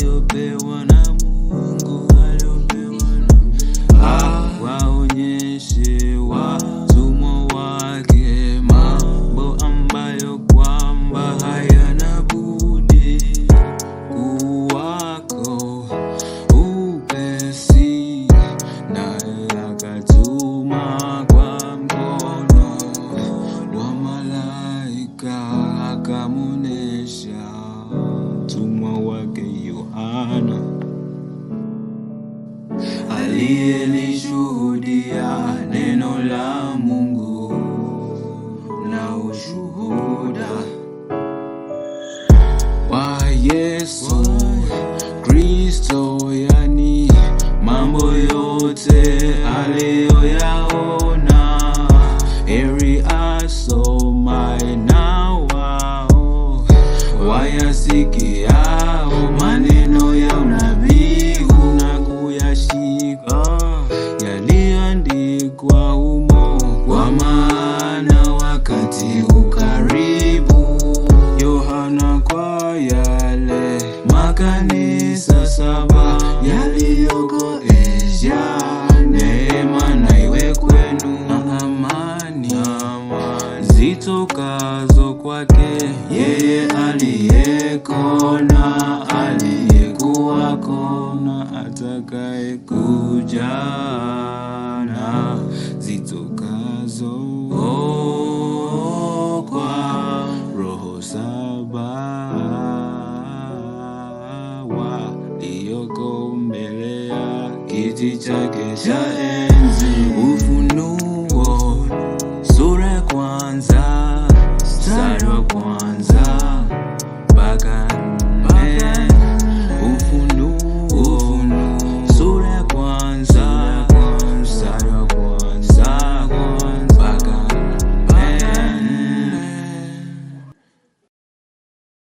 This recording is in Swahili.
aliyopewa na Mungu, waonyeshe watumwa wake mambo ambayo kwamba hayana budi kuwako upesi, naye akatuma kwa mkono wa malaika akamuonesha mtumwa wake Yohana aliyelishuhudia neno la Mungu na ushuhuda wa Yesu Kristo, yani mambo yote aliyoyaona. Heri asomaye na wao wayasikiao maneno ya unabii na kuyashika yaliyoandikwa humo, kwa maana wakati ukaribu. Yohana kwa yale makanisa 7 yaliyoko Asia, neema na iwe kwenu na amani zitokazo kwake yeye aliyeko na aliyekuwako na atakaye kuja, na zitokazo kwa roho 7 walioko mbele ya kiti chake cha enzi.